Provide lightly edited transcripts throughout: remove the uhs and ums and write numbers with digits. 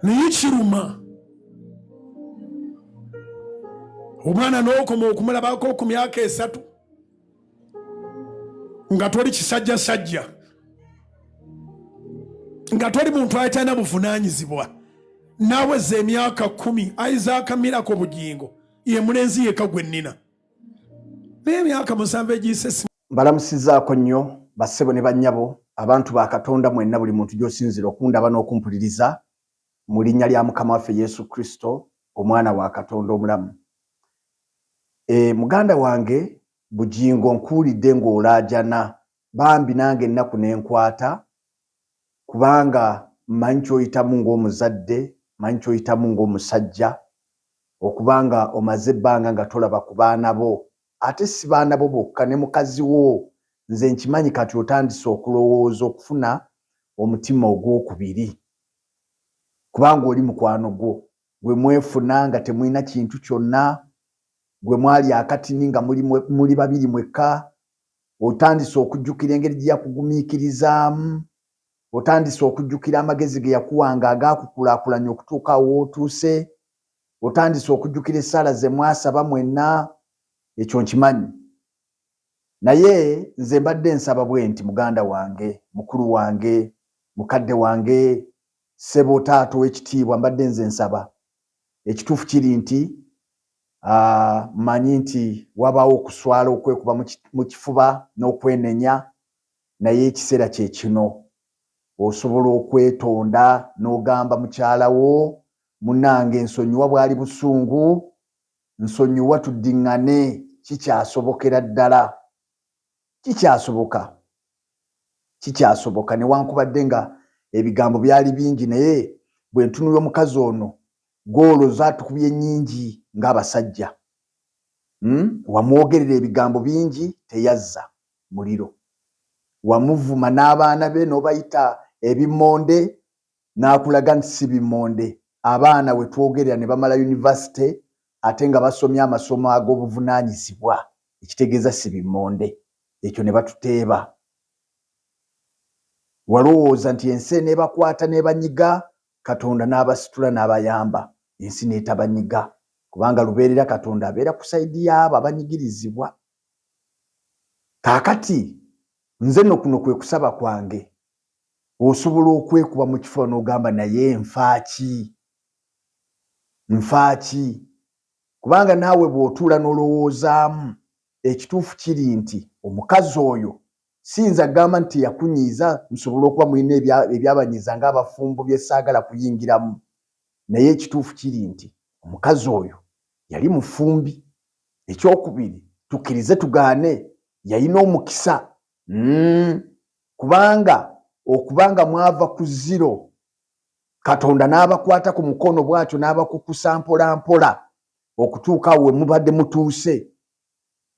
naye kiruma omwana n'okoma okumulabako ku myaka 3 nga toli kisajjasajja, nga toli muntu atalina buvunaanyizibwa, naaweza emyaka 10 Isaac Miracle Bugingo ye mulenzi yekka gwe nnina naye emyaka 7 egiyise. Mbalamusizaako nnyo bassebo ne bannyabo abantu ba Katonda mwenna buli muntu gy'osinzira okundaba n'okumpuliriza mu linnya lya Mukama waffe Yesu Kristo omwana wa Katonda omulamu. Muganda wange Bugingo nkuulidde ng'olaajana bambi nange ennaku n'enkwata kubanga mmanyi ky'oyitamu ng'omuzadde, mmanyi ky'oyitamu ng'omusajja okubanga omaze ebbanga nga tolaba ku baana bo, ate si baana bo bokka ne mukazi wo. Nze nkimanyi kati otandise okulowooza okufuna omutima ogwokubiri kubanga oli mukwano gwo gwe mwefuna nga temulina kintu kyonna, gwe mwali akatini nga muli babiri mwekka. Otandise okujjukira engeri gye yakugumiikirizaamu, otandise okujjukira amagezi ge yakuwanga agaakukulaakulanya okutuuka awo w'otuuse, otandise okujjukira essaala ze mwasaba mwenna. Ekyo nkimanyi, naye nze mbadde nsaba bwe nti muganda wange, mukulu wange, mukadde wange, ssebo taata w'ekitiibwa, mbadde nze nsaba. Ekituufu kiri nti mmanyi nti wabaawo okuswala okwekuba mu kifuba n'okwenenya, naye ekiseera kye kino osobola okwetonda n'ogamba mukyala wo, munnange nsonyiwa bwali busungu, nsonyiwa tuddiŋŋane. Kikyasobokera ddala, kikyasoboka newankubadde nga ebigambo byali bingi, naye bwe ntunula omukazi ono gw'olowooza tukubye nnyingi ng'abasajja. Wamwogerera ebigambo bingi, teyazza muliro. Wamuvuma n'abaana be n'obayita ebimmonde, n'akulaga nti si bimmonde. Abaana we twogerera ne bamala yunivasite ate nga basomye amasomo ag'obuvunaanyizibwa, ekitegeeza si bimmonde. Ekyo ne batuteeba. Walowooza nti ensi eneebakwata n'ebanyiga, Katonda n'abasitula n'abayamba, ensi n'etabanyiga kubanga lubeerera Katonda abeera ku sayidi y'abo abanyigirizibwa. Kaakati nze nno kuno kwe kusaba kwange, osobola okwekuba mu kifuba n'ogamba naye nfaaki, kubanga naawe bw'otuula n'olowoozaamu, ekituufu kiri nti omukazi oyo siyinza gamba nti yakunyiiza, nsobola okuba mulina ebyabanyiiza ng'abafumbo bye saagala kuyingiramu, naye ekituufu kiri nti omukazi oyo yali mufumbi. Ekyokubiri, tukkirize tugaane, yalina omukisa okubanga mwava ku zero, Katonda n'abakwata ku mukono bw'atyo n'abakukusa mpola mpola okutuuka awo we mubadde mutuuse.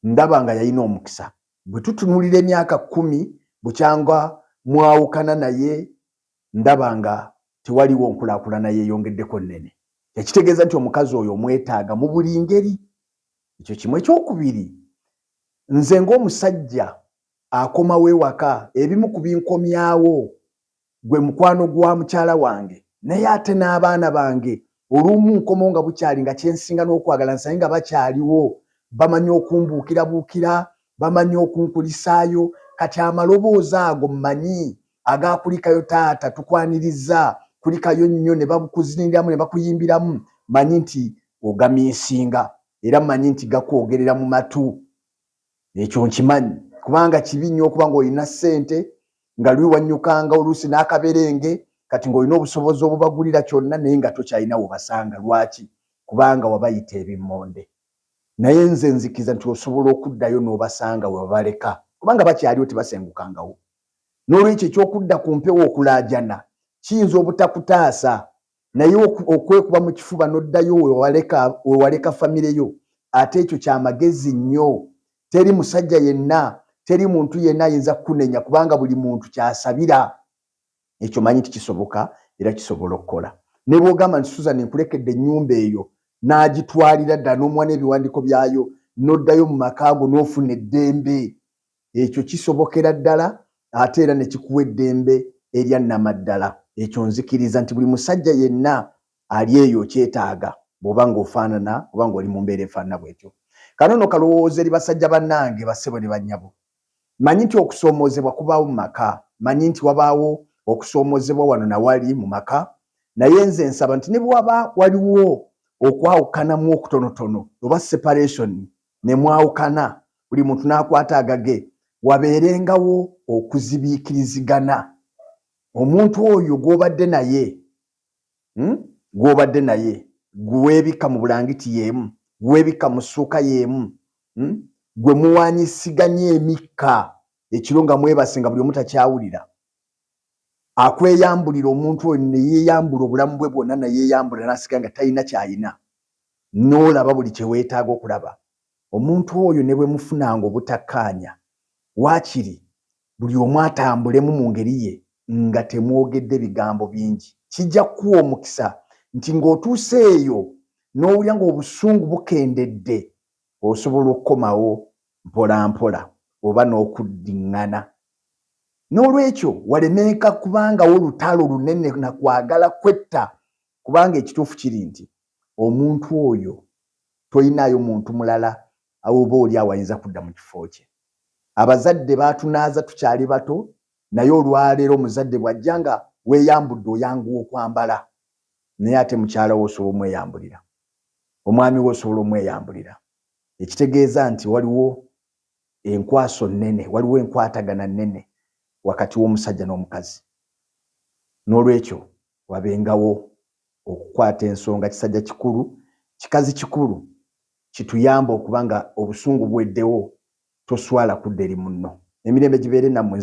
Ndaba nga yalina omukisa. Bwe tutunulira emyaka 10 bukyanga mwawukana naye, ndaba nga tewaliwo nkulaakulana yeeyongeddeko nnene. Ekitegeeza nti omukazi oyo omwetaaga mu buli ngeri. Ekyo kimu. Ekyokubiri, nze ng'omusajja akomawo ewaka, ebimu ku binkomyawo gwe mukwano gwa mukyala wange, naye ate n'abaana bange olumu nkomo nga bukyali nga kyensinga n'okwagala nsaye nga bakyaliwo, bamanyi okumbuukirabuukira, bamanyi okunkulisaayo. Kati amaloboozi ago mmanyi agaakulikayo taata tukwaniriza, kulikayo nnyo ne bakuziniramu ne bakuyimbiramu, manyi nti ogamiisinga era mmanyi nti gakwogerera mu matu. Ekyo nkimanyi kubanga kibi nnyo okuba ng'olina ssente nga lwi wannyukanga oluusi n'akaberenge, kati ng'olina obusobozi obubagulira kyonna naye nga tokyalina webasanga. Lwaki? Kubanga wabayita ebimmonde. Naye nze nzikiza nti osobola okuddayo n'obasanga we babaleka kubanga bakyaliwo tebasengukangawo. N'olwekyo ekyokudda ku mpewo okulaajana kiyinza obutakutaasa, naye okwekuba mu kifuba n'oddayo we waleka famire yo, ate ekyo kyamagezi nnyo. Teri musajja yenna, teri muntu yenna ayinza kukunenya kubanga buli muntu kyasabira. Ekyo manyi nti kisoboka era kisobola okukola. Ne bw'ogamba nti Susan nkulekedde ennyumba eyo n'agitwalira ddala n'omuwa n'ebiwandiiko byayo n'oddayo mu maka go n'ofuna eddembe, ekyo kisobokera ddala ate era ne kikuwa eddembe erya nnamaddala. Ekyo nzikiriza nti buli musajja yenna ali eyo kyetaaga bw'oba ng'ofaanana oba ng'oli mu mbeera efaanana bw'etyo. Kanono kalowooza eri basajja bannange bassebo ne bannyabo. Manyi nti okusoomoozebwa kubaawo mu maka, manyi nti wabaawo okusoomoozebwa wano nawali mu maka, naye nze nsaba nti ne bw'waba waliwo okwawukanamu okutonotono oba separation ne mwawukana buli muntu n'akwata agage, wabeerengawo okuzibiikirizigana. Omuntu oyo gw'obadde naye gweebika mu bulangiti yeemu, gweebika mu ssuuka yeemu, gwe muwanyisiganye emikka ekiro nga mwebase nga buli omu takyawulira, akweyambulira omuntu oyo ne yeeyambula obulamu bwe bwonna ne yeeyambula n'asigala nga talina ky'alina, n'olaba buli kye weetaaga okulaba. Omuntu oyo ne bwe mufunanga obutakkaanya, waakiri buli omu atambulemu mu ngeri ye nga temwogedde bigambo bingi, kijja kuwa omukisa nti ng'otuuse eyo n'owulira ng'obusungu bukendedde, osobola okukomawo mpola mpola oba n'okuddiŋŋana. N'olwekyo walemeeka kubangawo olutalo lunene na kwagala kwetta, kubanga ekituufu kiri nti omuntu oyo toyinaayo muntu mulala oba oli awayinza kudda mu kifo kye. Abazadde baatunaaza tukyali bato, naye olwaleero omuzadde bw'ajja nga weeyambudde oyanguwa okwambala, naye ate mukyala wo osobola omweyambulira, omwami we osobola omweyambulira. Ekitegeeza nti waliwo enkwaso nnene, waliwo enkwatagana nnene wakati w'omusajja n'omukazi. N'olwekyo wabengawo okukwata ensonga kisajja kikulu, kikazi kikulu, kituyamba okuba nga obusungu bweddewo toswala kudda eri munno. Emirembe gibeere nammwe.